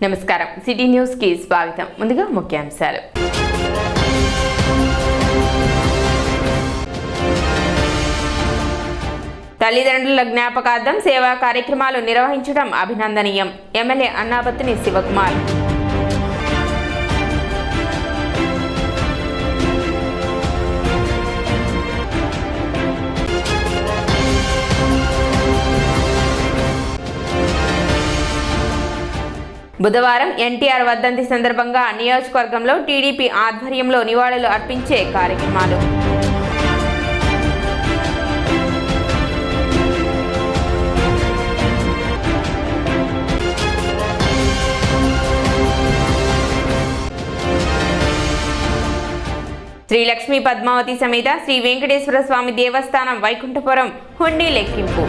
నమస్కారం city news కి స్వాగతం. ముందుగా ముఖ్యాంశాలు. తల్లిదండ్రుల జ్ఞాపకార్థం సేవా కార్యక్రమాలు నిర్వహించడం అభినందనీయం. ఎమ్మెల్యే అన్నాబత్తుని శివకుమార్. బుధవారం ఎన్టీఆర్ వర్ధంతి సందర్భంగా నియోజకవర్గంలో టీడీపీ ఆధ్వర్యంలో నివాళులు అర్పించే కార్యక్రమాలు. శ్రీ లక్ష్మీ పద్మావతి సమేత శ్రీ వెంకటేశ్వర స్వామి దేవస్థానం వైకుంఠపురం హుండీ లెక్కింపు.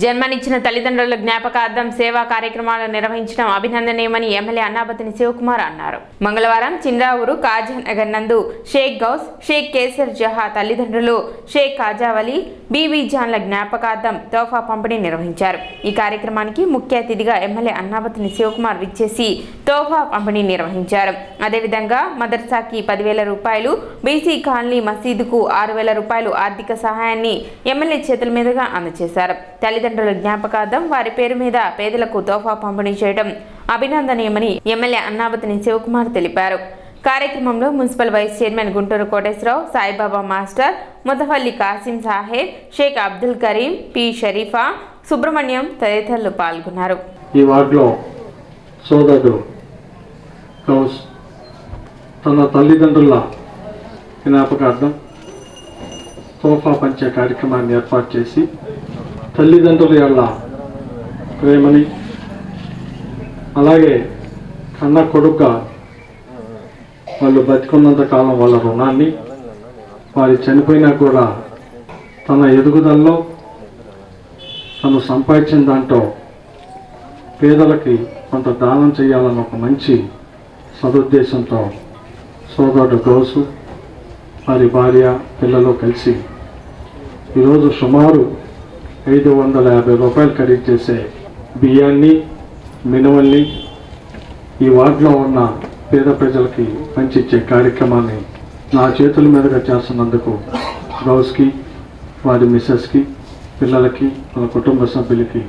జన్మనిచ్చిన తల్లిదండ్రుల జ్ఞాపకార్థం సేవా కార్యక్రమాలు నిర్వహించడం అభినందనీయమని ఎమ్మెల్యే అన్నాబత్తుని శివకుమార్ అన్నారు. మంగళవారం చింద్రావూరు కాజానగర్ నందు షేక్ గౌస్, షేక్ కేసర్ జహా తల్లిదండ్రులు షేక్ కాజావలి, బీబీ జాన్ల జ్ఞాపకార్థం తోఫా పంపిణీ నిర్వహించారు. ఈ కార్యక్రమానికి ముఖ్య అతిథిగా ఎమ్మెల్యే అన్నాబత్తుని శివకుమార్ విచ్చేసి తోఫా పంపిణీ నిర్వహించారు. అదేవిధంగా మదర్సాకి 10,000 రూపాయలు, బీసీ కాలనీ మసీదుకు 6,000 రూపాయలు ఆర్థిక సహాయాన్ని ఎమ్మెల్యే చేతుల మీదుగా అందజేశారు. తల్లిదండ్రుల జ్ఞాపకార్థం వారి పేరు మీద పేదలకు తోఫా పంపిణీ చేయడం అభినందనీయమని ఎమ్మెల్యే అన్నాబత్తుని శివకుమార్ తెలిపారు. కార్యక్రమంలో municipal vice chairman Guntur Koteswararao, Saibaba master, ముతవల్లి కాసిం సాహెబ్, షేక్ అబ్దుల్ కరీం, పి షరీఫా, సుబ్రహ్మణ్యం తదితరులు పాల్గొన్నారు. ఈ వార్డులో సోదరుడు గౌస్ తన తల్లిదండ్రుల జ్ఞాపకార్థం తోఫా పంచే కార్యక్రమాన్ని ఏర్పాటు చేసి తల్లిదండ్రుల యొక్క ప్రేమని, అలాగే కన్న కొడుకుగా వాళ్ళు బతికున్నంత కాలం వాళ్ళ రుణాన్ని, వారి చనిపోయినా కూడా తన ఎదుగుదలలో తను సంపాదించిన దాంట్లో పేదలకి కొంత దానం చేయాలన్న ఒక మంచి సదుద్దేశంతో సోదరుడు గౌసు వారి భార్య పిల్లలు కలిసి ఈరోజు సుమారు 550 రూపాయలు ఖరీదు చేసే బియ్యాన్ని, మినువల్ని ఈ వార్డులో ఉన్న పేద ప్రజలకి పంచిచ్చే కార్యక్రమాన్ని నా చేతుల మీదుగా చేస్తున్నందుకు గౌస్కి, వారి మిస్సెస్కి, పిల్లలకి, మన కుటుంబ సభ్యులకి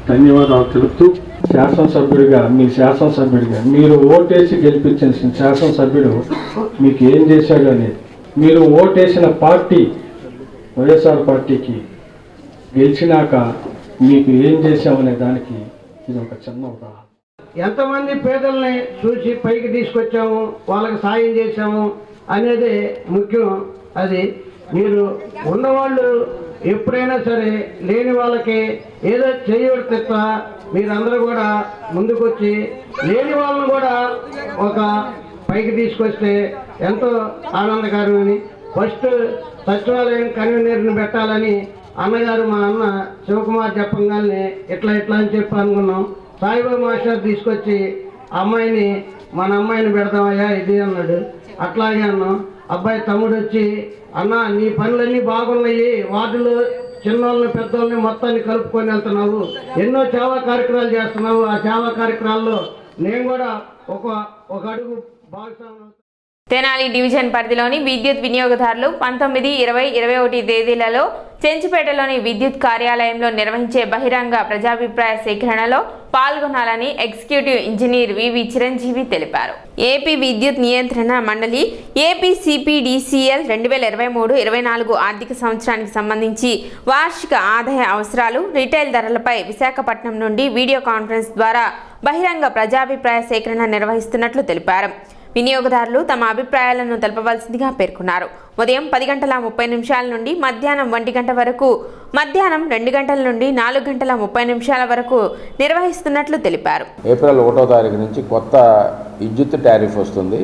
ధన్యవాదాలు తెలుపుతూ, శాసనసభ్యుడిగా మీ శాసనసభ్యుడిగా మీరు ఓటేసి గెలిపించిన శాసనసభ్యుడు మీకు ఏం చేశాడు అనేది, మీరు ఓటేసిన పార్టీ వైఎస్ఆర్ పార్టీకి గెలిచినాక మీకు ఏం చేశామనే దానికి ఇది ఒక చిన్న ఉదాహరణ. ఎంతమంది పేదల్ని చూసి పైకి తీసుకొచ్చాము, వాళ్ళకి సాయం చేశాము అనేది ముఖ్యం. అది మీరు ఉన్నవాళ్ళు ఎప్పుడైనా సరే లేని వాళ్ళకి ఏదో చేయబడితే మీరందరూ కూడా ముందుకొచ్చి లేని వాళ్ళని కూడా ఒక పైకి తీసుకొస్తే ఎంతో ఆనందకరమని, ఫస్ట్ సచివాలయం కన్వీనర్ని పెట్టాలని అన్నగారు మా అన్న శివకుమార్ చెప్పగానే ఇట్లా అని చెప్పి అనుకున్నాం. సాయిబాబా మాస్టర్ తీసుకొచ్చి అమ్మాయిని మన అమ్మాయిని పెడతామయ్యా ఇది అన్నాడు. అట్లాగే అన్నాం. అబ్బాయి తమ్ముడు వచ్చి అన్న నీ పనులన్నీ బాగున్నాయి, వార్డులో చిన్నోళ్ళని పెద్దోళ్ళని మొత్తాన్ని కలుపుకొని వెళ్తున్నావు, ఎన్నో సేవా కార్యక్రమాలు చేస్తున్నావు, ఆ సేవా కార్యక్రమాల్లో నేను కూడా ఒక అడుగు భాగస్వామ్యం. తెనాలి డివిజన్ పరిధిలోని విద్యుత్ వినియోగదారులు 19, 20, 21 తేదీలలో చెంచుపేటలోని విద్యుత్ కార్యాలయంలో నిర్వహించే బహిరంగ ప్రజాభిప్రాయ సేకరణలో పాల్గొనాలని ఎగ్జిక్యూటివ్ ఇంజనీర్ వివి చిరంజీవి తెలిపారు. ఏపీ విద్యుత్ నియంత్రణ మండలి ఏపీసీపీడీసీఎల్ 2023-24 ఆర్థిక సంవత్సరానికి సంబంధించి వార్షిక ఆదాయ అవసరాలు, రిటైల్ ధరలపై విశాఖపట్నం నుండి వీడియో కాన్ఫరెన్స్ ద్వారా బహిరంగ ప్రజాభిప్రాయ సేకరణ నిర్వహిస్తున్నట్లు తెలిపారు. వినియోగదారులు తమ అభిప్రాయాలను తెలపవలసిందిగా పేర్కొన్నారు. ఉదయం 10:30 నుండి మధ్యాహ్నం 1 గంట వరకు, మధ్యాహ్నం 2 గంటల నుండి 4:30 వరకు నిర్వహిస్తున్నట్లు తెలిపారు. ఏప్రిల్ 1వ తారీఖు నుంచి కొత్త విద్యుత్ టారిఫ్ వస్తుంది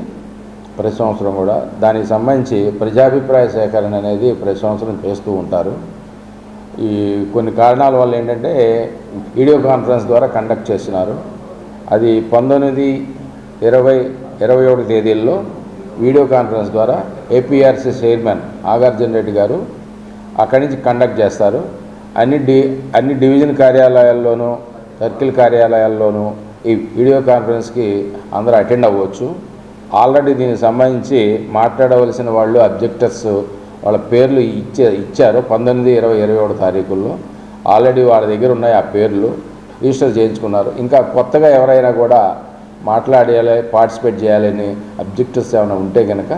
ప్రతి సంవత్సరం కూడా. దానికి సంబంధించి ప్రజాభిప్రాయ సేకరణ అనేది ప్రతి సంవత్సరం చేస్తూ ఉంటారు. ఈ కొన్ని కారణాల వల్ల ఏంటంటే వీడియో కాన్ఫరెన్స్ ద్వారా కండక్ట్ చేస్తున్నారు. అది 19, 20, 21 తేదీల్లో వీడియో కాన్ఫరెన్స్ ద్వారా ఏపీఆర్సీ చైర్మన్ నాగార్జున రెడ్డి గారు అక్కడి నుంచి కండక్ట్ చేస్తారు. అన్ని డివిజన్ కార్యాలయాల్లోనూ సర్కిల్ కార్యాలయాల్లోనూ ఈ వీడియో కాన్ఫరెన్స్కి అందరూ అటెండ్ అవ్వచ్చు. ఆల్రెడీ దీనికి సంబంధించి మాట్లాడవలసిన వాళ్ళు అబ్జెక్టర్స్ వాళ్ళ పేర్లు ఇచ్చారు 19, 20, 21 తారీఖుల్లో. ఆల్రెడీ వాళ్ళ దగ్గర ఉన్నాయి ఆ పేర్లు, రిజిస్టర్ చేయించుకున్నారు. ఇంకా కొత్తగా ఎవరైనా కూడా మాట్లాడేయాలి, పార్టిసిపేట్ చేయాలని అబ్జెక్టర్స్ ఏమైనా ఉంటే కనుక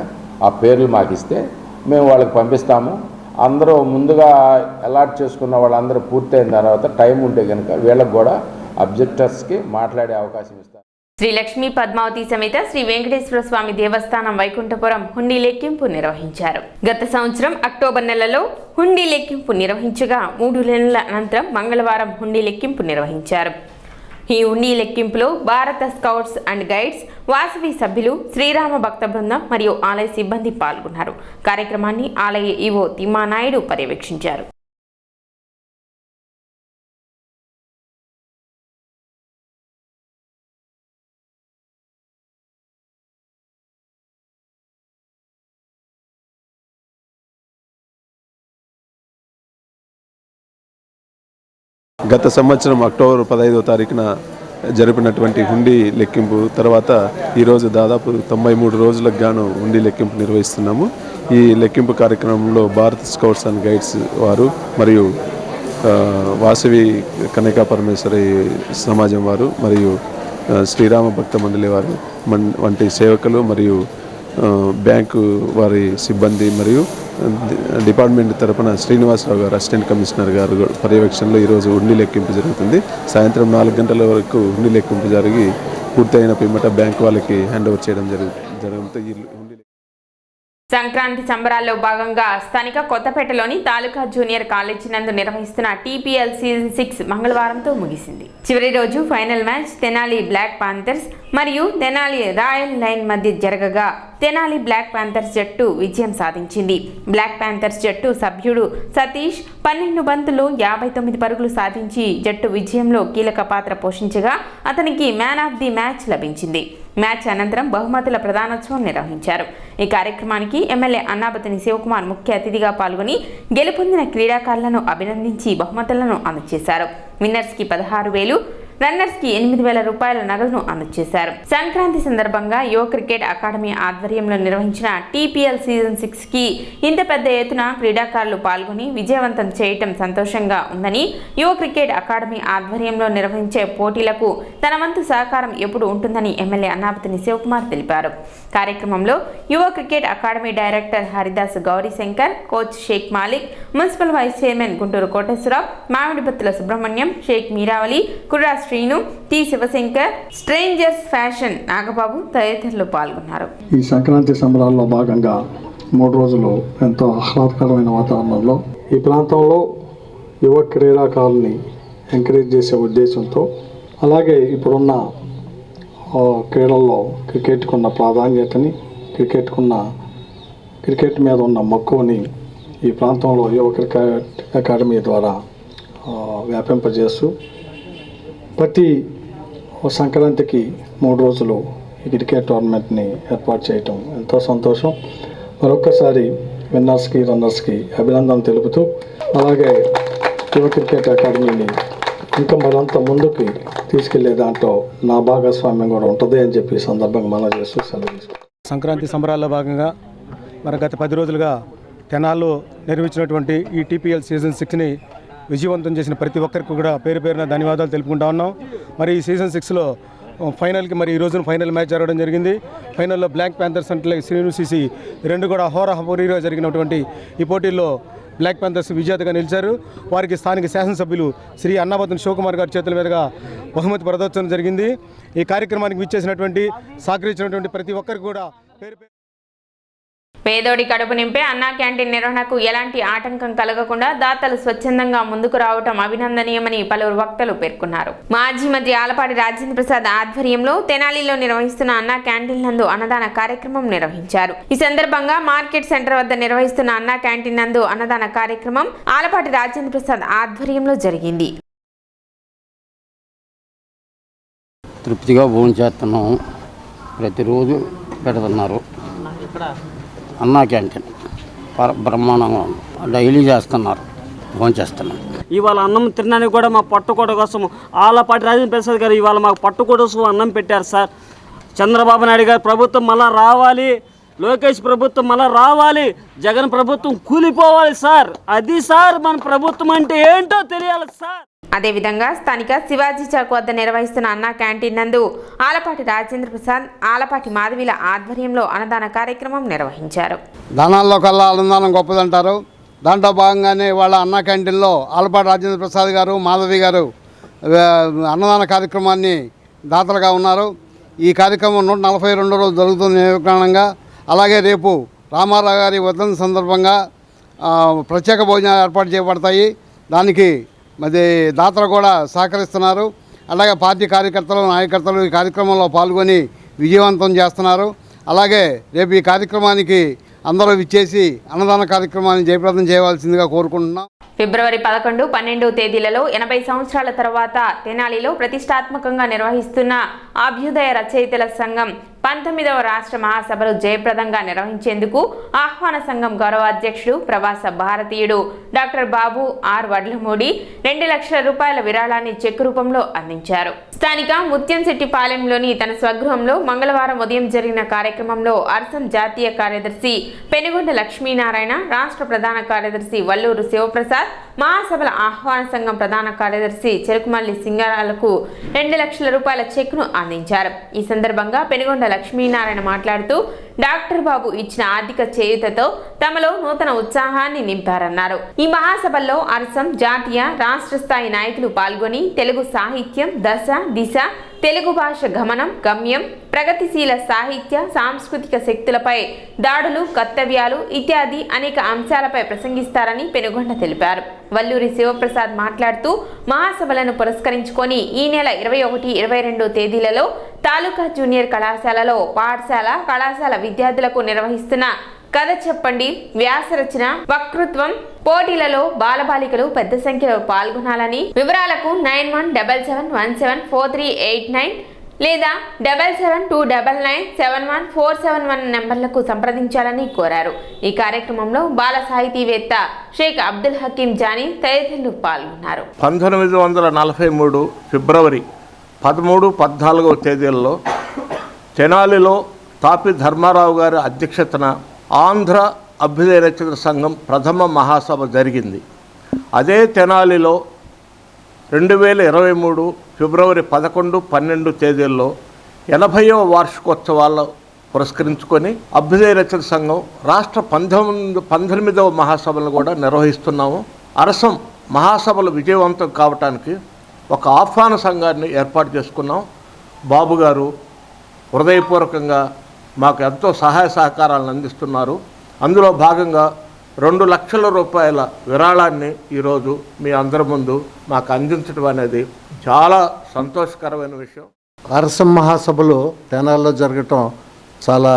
ఆ పేర్లు మాకు ఇస్తే మేము వాళ్ళకి పంపిస్తాము. అందరూ ముందుగా అలాట్ చేసుకున్న వాళ్ళందరూ పూర్తయిన తర్వాత టైం ఉంటే కనుక వీళ్ళకి కూడా అబ్జెక్టర్స్కి మాట్లాడే అవకాశం ఇస్తారు. శ్రీ లక్ష్మీ పద్మావతి సమేత శ్రీ వెంకటేశ్వర స్వామి దేవస్థానం వైకుంఠపురం హుండీ లెక్కింపు నిర్వహించారు. గత సంవత్సరం అక్టోబర్ నెలలో హుండీ లెక్కింపు నిర్వహించగా 3 నెలల అనంతరం మంగళవారం హుండీ లెక్కింపు నిర్వహించారు. ఈ హుండీ లెక్కింపులో భారత స్కౌట్స్ అండ్ గైడ్స్, వాసవి సభ్యులు, శ్రీరామ భక్త బృందం మరియు ఆలయ సిబ్బంది పాల్గొన్నారు. కార్యక్రమాన్ని ఆలయ ఈవో తిమ్మానాయుడు పర్యవేక్షించారు. గత సంవత్సరం అక్టోబర్ 15వ తారీఖున జరిపినటువంటి హుండీ లెక్కింపు తర్వాత ఈరోజు దాదాపు 93 రోజులకు గాను హుండీ లెక్కింపు నిర్వహిస్తున్నాము. ఈ లెక్కింపు కార్యక్రమంలో భారత్ స్కౌట్స్ అండ్ గైడ్స్ వారు మరియు వాసవి కన్యకా పరమేశ్వరి సమాజం వారు మరియు శ్రీరామ భక్త మండలి వారు వంటి సేవకులు మరియు బ్యాంకు వారి సిబ్బంది మరియు డిపార్ట్మెంట్ తరపున శ్రీనివాసరావు గారు అసిస్టెంట్ కమిషనర్ గారు పర్యవేక్షణలో ఈరోజు హుండీ లెక్కింపు జరుగుతుంది. సాయంత్రం 4 గంటల వరకు హుండీ లెక్కింపు జరిగి పూర్తయిన పిమ్మట బ్యాంకు వాళ్ళకి హ్యాండ్ ఓవర్ చేయడం జరుగుతుంది. సంక్రాంతి సంబరాల్లో భాగంగా స్థానిక కొత్తపేటలోని తాలూకా జూనియర్ కాలేజీ నందు నిర్వహిస్తున్న టీపీఎల్ సీజన్ 6 మంగళవారంతో ముగిసింది. చివరి రోజు final match Tenali black panthers మరియు తెనాలి రాయల్ లైన్ మధ్య జరగగా తెనాలి బ్లాక్ పాంథర్స్ జట్టు విజయం సాధించింది. బ్లాక్ పాంథర్స్ జట్టు సభ్యుడు సతీష్ 12 బంతులు 59 పరుగులు సాధించి జట్టు విజయంలో కీలక పాత్ర పోషించగా అతనికి మ్యాన్ ఆఫ్ ది మ్యాచ్ లభించింది. మ్యాచ్ అనంతరం బహుమతుల ప్రదానోత్సవం నిర్వహించారు. ఈ కార్యక్రమానికి ఎమ్మెల్యే అన్నాబతిని శివకుమార్ ముఖ్య అతిథిగా పాల్గొని గెలుపొందిన క్రీడాకారులను అభినందించి బహుమతులను అందజేశారు. విన్నర్స్కి 16,000, రన్నర్స్కి 8,000 రూపాయల నగదును అందజేశారు. సంక్రాంతి సందర్భంగా యువ క్రికెట్ అకాడమీ ఆధ్వర్యంలో నిర్వహించిన టీపీఎల్ సీజన్ 6కి ఇంత పెద్ద ఎత్తున క్రీడాకారులు పాల్గొని విజయవంతం చేయటం సంతోషంగా ఉందని, యువ క్రికెట్ అకాడమీ ఆధ్వర్యంలో నిర్వహించే పోటీలకు తన వంతు సహకారం ఎప్పుడు ఉంటుందని ఎమ్మెల్యే అన్నాబతిని శివకుమార్ తెలిపారు. కార్యక్రమంలో యువ cricket academy director Haridas Gaurishankar, coach Sheikh Malik, municipal vice chairman Guntur Koteswararao, Mamidipattula Subrahmanyam, Sheikh Meeravali, Kurra Srinu, T Sivashankar, strangers fashion Nagababu తదితరులు పాల్గొన్నారు. ఈ సంక్రాంతి సంబరాల్లో భాగంగా 3 రోజులు ఎంతో ఆహ్లాదకరమైన వాతావరణంలో ఈ ప్రాంతంలో యువ క్రీడాకారుల్ని ఎంకరేజ్ చేసే ఉద్దేశంతో, అలాగే ఇప్పుడున్న క్రీడల్లో క్రికెట్కున్న ప్రాధాన్యతని, క్రికెట్ మీద ఉన్న మక్కువని ఈ ప్రాంతంలో యువ క్రికెట్ అకాడమీ ద్వారా వ్యాపింపజేస్తూ ప్రతి సంక్రాంతికి 3 రోజులు ఈ క్రికెట్ టోర్నమెంట్ని ఏర్పాటు చేయటం ఎంతో సంతోషం. మరొక్కసారి విన్నర్స్కి, రన్నర్స్కి అభినందనలు తెలుపుతూ, అలాగే యువ క్రికెట్ అకాడమీని ఇంకా మరింత ముందుకు తీసుకెళ్లే దాంట్లో నా భాగస్వామ్యం కూడా ఉంటుంది అని చెప్పి సందర్భంగా మనం చేస్తూ సెలవు. సంక్రాంతి సంబరాల్లో భాగంగా మరి గత 10 రోజులుగా తెనాల్లో నిర్మించినటువంటి ఈ టీపీఎల్ సీజన్ 6ని విజయవంతం చేసిన ప్రతి ఒక్కరికి కూడా పేరు పేరున ధన్యవాదాలు తెలుపుకుంటా ఉన్నాం. మరి ఈ సీజన్ 6లో ఫైనల్కి మరి ఈ రోజున ఫైనల్ మ్యాచ్ జరగడం జరిగింది. ఫైనల్లో బ్లాక్ ప్యాంథర్స్ అంటే శ్రీను సిసి 2 కూడా హోరాహోరీగా జరిగినటువంటి ఈ పోటీల్లో బ్లాక్ ప్యాంథర్స్ విజేతగా నిలిచారు. వారికి స్థానిక శాసనసభ్యులు శ్రీ అన్నాబతిని శివకుమార్ గారి చేతుల మీదుగా బహుమతి ప్రదర్శన జరిగింది. ఈ కార్యక్రమానికి విచ్చేసినటువంటి, సహకరించినటువంటి ప్రతి ఒక్కరికి కూడా పేరు పేదోడి కడుపు నింపే అన్నా క్యాంటీన్ నిర్వహణకు ఎలాంటి ఆటంకం కలగకుండా దాతలు స్వచ్ఛందంగా ముందుకు రావటం అభినందనీయమని పలువురు వక్తలు పేర్కొన్నారు. మాజీ మంత్రి ఆలపాటి రాజేంద్ర ప్రసాద్ ఆధ్వర్యంలో తెనాలిలో నిర్వహిస్తున్న అన్నా క్యాంటీన్ నందు అన్నదాన కార్యక్రమం నిర్వహించారు. ఈ సందర్భంగా మార్కెట్ సెంటర్ వద్ద నిర్వహిస్తున్న అన్నా క్యాంటీన్ నందు అన్నదాన కార్యక్రమం ఆలపాటి రాజేంద్ర ప్రసాద్ ఆధ్వర్యంలో జరిగింది. తృప్తిగా భోజనం చేస్తున్నాం, ప్రతిరోజు పెడుతున్నారు. అన్నా క్యాంటీన్ బ్రహ్మాండంగా ఉంది. డైలీ చేస్తున్నారు, భోంచేస్తున్నాం. ఇవాళ అన్నం తినడానికి కూడా మా పట్టుకోట కోసం ఆలపాటి రాజేంద్ర ప్రసాద్ గారు ఇవాళ మాకు పట్టుకోట కోసం అన్నం పెట్టారు సార్. చంద్రబాబు నాయుడు గారు ప్రభుత్వం మళ్ళా రావాలి, లోకేష్ ప్రభుత్వం మళ్ళా రావాలి, జగన్ ప్రభుత్వం కూలిపోవాలి సార్. అది సార్ మన ప్రభుత్వం అంటే ఏంటో తెలియాలి సార్. అదేవిధంగా స్థానిక శివాజీ చౌక్ వద్ద నిర్వహిస్తున్న అన్నా క్యాంటీన్ నందు ఆలపాటి రాజేంద్ర ప్రసాద్, ఆలపాటి మాధవిల ఆధ్వర్యంలో అన్నదాన కార్యక్రమం నిర్వహించారు. దానాల్లో కల్లా అన్నదానం గొప్పదంటారు. దాంట్లో భాగంగానే వాళ్ళ అన్నా క్యాంటీన్లో ఆలపాటి రాజేంద్ర ప్రసాద్ గారు, మాధవి గారు అన్నదాన కార్యక్రమాన్ని దాతలుగా ఉన్నారు. ఈ కార్యక్రమం 142 రోజు జరుగుతుంది నిర్విఘ్నంగా. అలాగే రేపు రామారావు గారి వర్ధంతి సందర్భంగా ప్రత్యేక భోజనాలు ఏర్పాటు చేయబడతాయి. దానికి మరి దాతలు కూడా సహకరిస్తున్నారు. అలాగే పార్టీ కార్యకర్తలు, నాయకర్తలు ఈ కార్యక్రమంలో పాల్గొని విజయవంతం చేస్తున్నారు. అలాగే రేపు ఈ కార్యక్రమానికి అందరూ విచ్చేసి అన్నదాన కార్యక్రమాన్ని జయప్రదం చేయవలసిందిగా కోరుకుంటున్నాం. ఫిబ్రవరి 11, 12 తేదీలలో 80 సంవత్సరాల తర్వాత తెనాలిలో ప్రతిష్టాత్మకంగా నిర్వహిస్తున్న అభ్యుదయ రచయితల సంఘం 19వ రాష్ట్ర మహాసభలు జయప్రదంగా నిర్వహించేందుకు ఆహ్వాన సంఘం గౌరవ అధ్యక్షుడు ప్రవాస భారతీయుడు డాక్టర్ బాబు ఆర్ వడ్లమూడి 2 లక్షల రూపాయల విరాళాన్ని చెక్ రూపంలో అందించారు. స్థానిక ముత్యంశెట్టిపాలెంలోని తన స్వగృహంలో మంగళవారం ఉదయం జరిగిన కార్యక్రమంలో అర్సం జాతీయ కార్యదర్శి పెనుగొండ లక్ష్మీనారాయణ, రాష్ట్ర ప్రధాన కార్యదర్శి వల్లూరు శివప్రసాద్, మహాసభల ఆహ్వాన సంఘం ప్రధాన కార్యదర్శి చెరుకుమల్లి సింగారాలకు 2 లక్షల రూపాయల చెక్ను అందించారు. ఈ సందర్భంగా పెనుగొండ లక్ష్మీనారాయణ మాట్లాడుతూ డాక్టర్ బాబు ఇచ్చిన ఆర్థిక చేయూతతో తమలో నూతన ఉత్సాహాన్ని నింపారన్నారు. ఈ మహాసభల్లో అర్సం జాతీయ, రాష్ట్ర స్థాయి నాయకులు పాల్గొని తెలుగు సాహిత్యం దశ దిశ, తెలుగు భాష గమనం గమ్యం, ప్రగతిశీల సాహిత్య సాంస్కృతిక శక్తులపై దాడులు, కర్తవ్యాలు ఇత్యాది అనేక అంశాలపై ప్రసంగిస్తారని పెనుగొండ తెలిపారు. వల్లూరి శివప్రసాద్ మాట్లాడుతూ మహాసభలను పురస్కరించుకొని ఈ నెల 21, 22 తేదీలలో తాలూకా జూనియర్ కళాశాలలో పాఠశాల, కళాశాల విద్యార్థులకు నిర్వహిస్తున్న కథ చెప్పండి, వ్యాసరచన, వక్తృత్వం పోటీలలో బాలబాలికలు పెద్ద సంఖ్యలో పాల్గొనాలని, వివరాలకు 9177174389 లేదా 7729971471 నెంబర్లకు సంప్రదించాలని కోరారు. ఈ కార్యక్రమంలో బాల సాహితీవేత్త షేక్ అబ్దుల్ హకీం జానీ తదితరులు పాల్గొన్నారు. 1943 ఫిబ్రవరి 13, 14 తేదీలలో తెనాలిలో తాపి ధర్మారావు గారి అధ్యక్షతన ఆంధ్ర అభ్యుదయ రచయితల సంఘం ప్రథమ మహాసభ జరిగింది. అదే తెనాలిలో 2023 ఫిబ్రవరి 11, 12 తేదీల్లో 80వ వార్షికోత్సవాల్లో పురస్కరించుకొని అభ్యుదయ రచయితల సంఘం రాష్ట్ర 19వ మహాసభలను కూడా నిర్వహిస్తున్నాము. అరసం మహాసభలు విజయవంతం కావటానికి ఒక ఆహ్వాన సంఘాన్ని ఏర్పాటు చేసుకున్నాం. బాబు గారు హృదయపూర్వకంగా మాకు ఎంతో సహాయ సహకారాలను అందిస్తున్నారు. అందులో భాగంగా 2 లక్షల రూపాయల విరాళాన్ని ఈరోజు మీ అందరి ముందు మాకు అందించడం అనేది చాలా సంతోషకరమైన విషయం. అరసం మహాసభలు తెనాల్లో జరగటం చాలా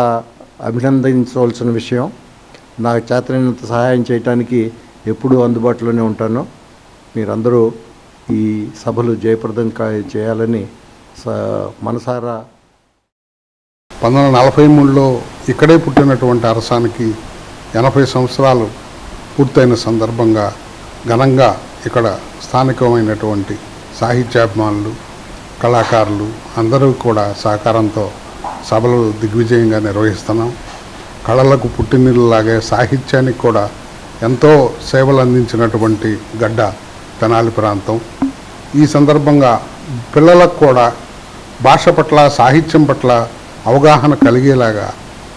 అభినందించవలసిన విషయం. నాకు చేతనైనంత సహాయం చేయడానికి ఎప్పుడూ అందుబాటులోనే ఉంటాను. మీరందరూ ఈ సభలు జయప్రదం చేయాలని మనసారా. 1943లో ఇక్కడే పుట్టినటువంటి అరసానికి 80 సంవత్సరాలు పూర్తయిన సందర్భంగా ఘనంగా ఇక్కడ స్థానికమైనటువంటి సాహిత్యాభిమానులు, కళాకారులు అందరూ కూడా సహకారంతో సభలు దిగ్విజయంగా నిర్వహిస్తున్నాం. కళలకు పుట్టినిల్లులాగే సాహిత్యానికి కూడా ఎంతో సేవలు అందించినటువంటి గడ్డ తెనాలి ప్రాంతం. ఈ సందర్భంగా పిల్లలకు కూడా భాష పట్ల, సాహిత్యం పట్ల అవగాహన కలిగేలాగా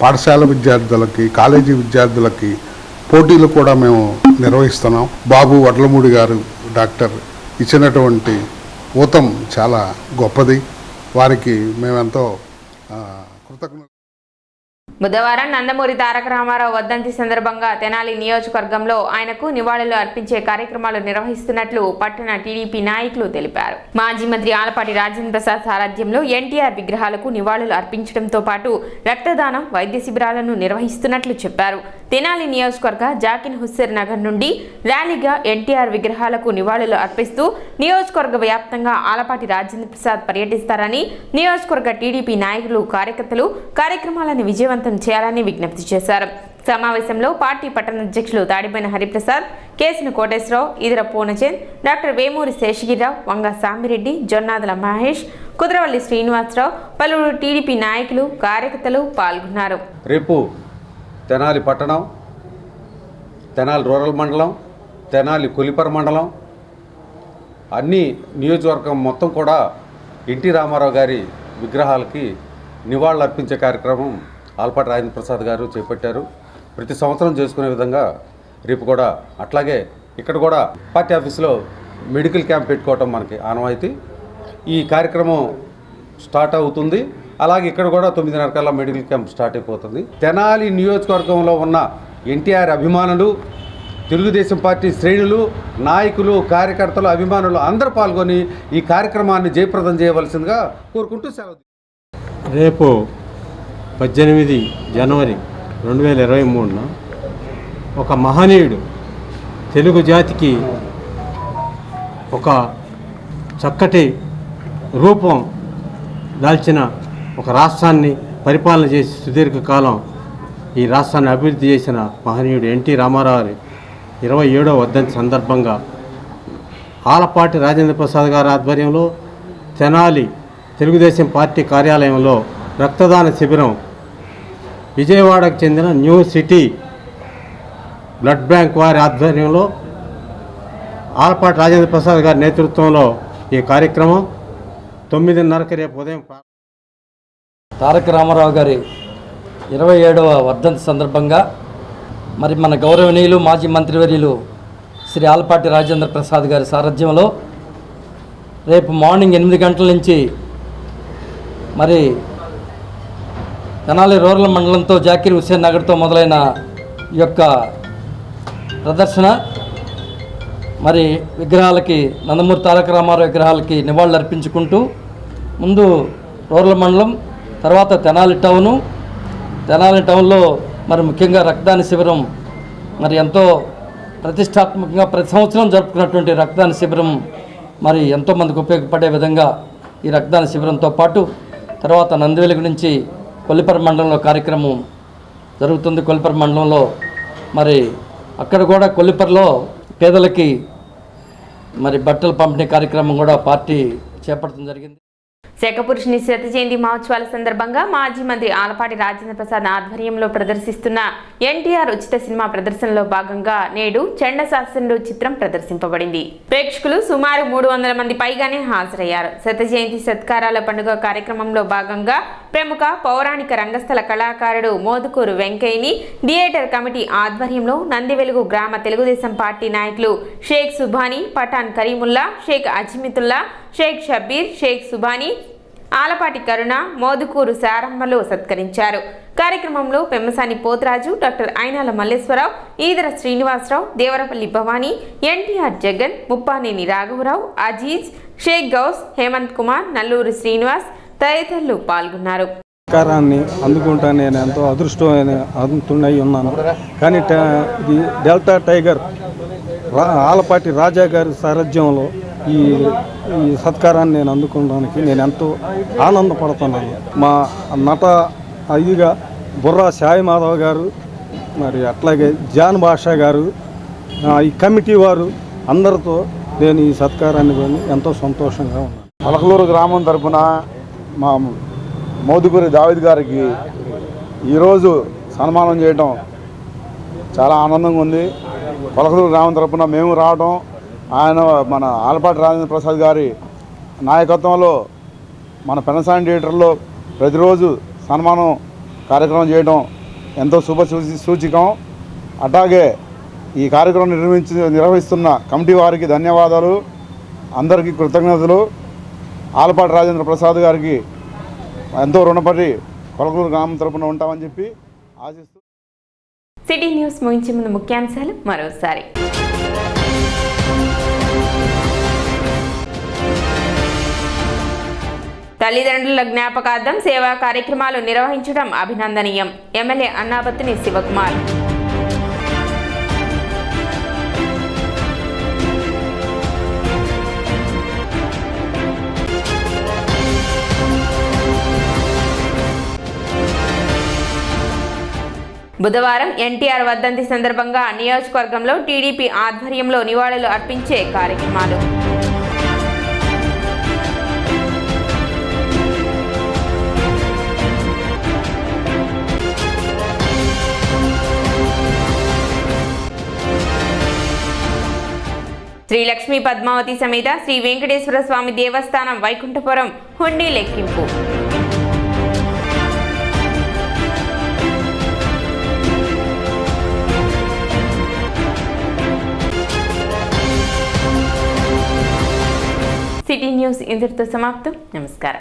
పాఠశాల విద్యార్థులకి, కాలేజీ విద్యార్థులకి పోటీలు కూడా మేము నిర్వహిస్తున్నాం. బాబు వడ్లమూడి గారు డాక్టర్ ఇచ్చినటువంటి ఊతం చాలా గొప్పది. వారికి మేమెంతో కృతజ్ఞత. బుధవారం నందమూరి తారక రామారావు వర్ధంతి సందర్భంగా తెనాలి నియోజకవర్గంలో ఆయనకు నివాళులు అర్పించే కార్యక్రమాలు నిర్వహిస్తున్నట్లు పట్టణ టీడీపీ నాయకులు తెలిపారు. మాజీ మంత్రి ఆలపాటి రాజేంద్ర ప్రసాద్ సారథ్యంలో ఎన్టీఆర్ విగ్రహాలకు నివాళులు అర్పించడంతో పాటు రక్తదానం, వైద్య శిబిరాలను నిర్వహిస్తున్నట్లు చెప్పారు. తెనాలి నియోజకవర్గ జాకిర్ హుస్సేన్ నగర్ నుండి ర్యాలీగా ఎన్టీఆర్ విగ్రహాలకు నివాళులు అర్పిస్తూ నియోజకవర్గ వ్యాప్తంగా ఆలపాటి రాజేంద్ర ప్రసాద్ పర్యటిస్తారని నియోజకవర్గ టీడీపీ నాయకులు కార్యకర్తలు కార్యక్రమాలను విజయవంతం చేయాలని విజ్ఞప్తి చేశారు. సమావేశంలో పార్టీ పట్టణ అధ్యక్షులు తాడిబోయిన హరిప్రసాద్, కేసిన కోటేశ్వరరావు, ఈదర పూర్ణచంద్, డాక్టర్ వేమూరి శేషగిరిరావు, వంగ సామిరెడ్డి, జొన్నాదల మహేష్, కుదరవల్లి శ్రీనివాసరావు, పలువురు టీడీపీ నాయకులు కార్యకర్తలు పాల్గొన్నారు. రేపు తెనాలి పట్టణం, తెనాలి రూరల్ మండలం, తెనాలి కొలిపర మండలం అన్ని నియోజకవర్గం మొత్తం కూడా ఎన్టీ రామారావు గారి విగ్రహాలకి నివాళులు అర్పించే కార్యక్రమం ఆలపాటి రాజేంద్ర ప్రసాద్ గారు చేపట్టారు. ప్రతి సంవత్సరం చేసుకునే విధంగా రేపు కూడా అట్లాగే ఇక్కడ కూడా పార్టీ ఆఫీసులో మెడికల్ క్యాంప్ పెట్టుకోవటం మనకి ఆనవాయితీ. ఈ కార్యక్రమం స్టార్ట్ అవుతుంది. అలాగే ఇక్కడ కూడా 9:30 కల్లా మెడికల్ క్యాంప్ స్టార్ట్ అయిపోతుంది. తెనాలి నియోజకవర్గంలో ఉన్న ఎన్టీఆర్ అభిమానులు, తెలుగుదేశం పార్టీ శ్రేణులు, నాయకులు, కార్యకర్తలు, అభిమానులు అందరూ పాల్గొని ఈ కార్యక్రమాన్ని జయప్రదం చేయవలసిందిగా కోరుకుంటూ సెలవు. రేపు 18 జనవరి 2023 ఒక మహనీయుడు తెలుగు జాతికి ఒక చక్కటి రూపం దాల్చిన ఒక రాష్ట్రాన్ని పరిపాలన చేసి సుదీర్ఘకాలం ఈ రాష్ట్రాన్ని అభివృద్ధి చేసిన మహనీయుడు ఎన్టీ రామారావు 27వ వర్ధంతి సందర్భంగా ఆలపాటి రాజేంద్ర ప్రసాద్ గారి ఆధ్వర్యంలో తెనాలి తెలుగుదేశం పార్టీ కార్యాలయంలో రక్తదాన శిబిరం, విజయవాడకు చెందిన న్యూ సిటీ బ్లడ్ బ్యాంక్ వారి ఆధ్వర్యంలో ఆలపాటి రాజేంద్ర ప్రసాద్ గారి నేతృత్వంలో ఈ కార్యక్రమం 9:30కి రేపు ఉదయం. తారక రామారావు గారి 27వ వర్ధంతి సందర్భంగా మరి మన గౌరవనీయులు మాజీ మంత్రివర్యులు శ్రీ ఆలపాటి రాజేంద్ర ప్రసాద్ గారి సారథ్యంలో రేపు మార్నింగ్ 8 గంటల నుంచి మరి తెనాలి రూరల్ మండలంతో జాకిర్ హుస్సేన్ నగర్తో మొదలైన ఈ యొక్క ప్రదర్శన మరి విగ్రహాలకి, నందమూరి తారక రామారావు విగ్రహాలకి నివాళులు అర్పించుకుంటూ ముందు రూరల్ మండలం, తర్వాత తెనాలి టౌన్లో మరి ముఖ్యంగా రక్తదాన శిబిరం మరి ఎంతో ప్రతిష్టాత్మకంగా ప్రతి సంవత్సరం జరుపుకున్నటువంటి రక్తదాన శిబిరం మరి ఎంతోమందికి ఉపయోగపడే విధంగా ఈ రక్తదాన శిబిరంతో పాటు తర్వాత నందివెలుగు నుంచి కొల్లిపర మండలంలో కార్యక్రమం జరుగుతుంది. కొల్లిపర మండలంలో మరి అక్కడ కూడా కొల్లిపరలో పేదలకి మరి బట్టల పంపిణీ కార్యక్రమం కూడా పార్టీ చేపట్టడం జరిగింది. శేఖపురుషుని శత జయంతి మహోత్సవాల సందర్భంగా మాజీ మంత్రి ఆలపాటి రాజేంద్ర ప్రసాద్ ఆధ్వర్యంలో ప్రదర్శిస్తున్న ఎన్టీఆర్ ఉచిత సినిమా ప్రదర్శనలో భాగంగా నేడు చండశాసనుడు చిత్రం ప్రదర్శింపబడింది. ప్రేక్షకులు సుమారు 300 మంది పైగానే హాజరయ్యారు. శత జయంతి సత్కారాల పండుగ కార్యక్రమంలో భాగంగా ప్రముఖ పౌరాణిక రంగస్థల కళాకారుడు మోదుకూరు వెంకయ్యని థియేటర్ కమిటీ ఆధ్వర్యంలో నందివెలుగు గ్రామ తెలుగుదేశం పార్టీ నాయకులు షేక్ సుబానీ, పఠాన్ కరీముల్లా, షేక్ అజ్మితుల్లా, షేక్ షబీర్, షేక్ సుబానీ, ఆలపాటి కరుణ, మోదుకూరు శారమ్మలు సత్కరించారు. కార్యక్రమంలో పెమ్మసాని పోతరాజు, డాక్టర్ అయినాల మల్లేశ్వరరావు, ఈదర శ్రీనివాసరావు, దేవరపల్లి భవానీ, ఎన్టీఆర్ జగన్, ముప్పానేని రాఘవరావు, అజీజ్, షేక్ గౌస్, హేమంత్ కుమార్, నల్లూరి శ్రీనివాస్ తదితరులు పాల్గొన్నారు. సహకారాన్ని అందుకుంటా నేను ఎంతో అదృష్టమై ఉన్నాను. కానీ ఇది డెల్టా టైగర్ ఆలపాటి రాజా గారి సారథ్యంలో ఈ సత్కారాన్ని నేను అందుకోవడానికి నేను ఎంతో ఆనందపడుతున్నాను. మా నట ఇదిగా బుర్రా సాయి మాధవ్ గారు, మరి అట్లాగే జాన్ బాషా గారు, ఈ కమిటీ వారు అందరితో నేను ఈ సత్కారాన్ని కొని ఎంతో సంతోషంగా ఉన్నాను. పలకలూరు గ్రామం తరఫున మా మోదుకూరి దావిద్ గారికి ఈరోజు సన్మానం చేయడం చాలా ఆనందంగా ఉంది. పలకలూరు గ్రామం తరఫున మేము రావడం, ఆయన మన ఆలపాటి రాజేంద్ర ప్రసాద్ గారి నాయకత్వంలో మన పెనసాని థియేటర్లో ప్రతిరోజు సన్మానం కార్యక్రమం చేయడం ఎంతో సూచికం. అట్లాగే ఈ కార్యక్రమం నిర్వహిస్తున్న కమిటీ వారికి ధన్యవాదాలు, అందరికీ కృతజ్ఞతలు. ఆలపాటి రాజేంద్ర ప్రసాద్ గారికి ఎంతో రుణపడి పలకలూరు గ్రామం తరపున ఉంటామని చెప్పి ఆశిస్తూ. సిటీ న్యూస్ ముగించే ముందు ముఖ్యాంశాలు మరోసారి. తల్లిదండ్రుల జ్ఞాపకార్థం సేవా కార్యక్రమాలు నిర్వహించడం అభినందనీయం. ఎమ్మెల్యే అన్నాబత్తిని శివకుమార్. బుధవారం ఎన్టీఆర్ వర్ధంతి సందర్భంగా నియోజకవర్గంలో టీడీపీ ఆధ్వర్యంలో నివాళులు అర్పించే కార్యక్రమాలు. శ్రీ లక్ష్మీ పద్మావతి సమేత శ్రీ వెంకటేశ్వర స్వామి దేవస్థానం వైకుంఠపురం హుండీ లెక్కింపు. సిటీ న్యూస్ ఇంతటితో సమాప్తం. నమస్కారం.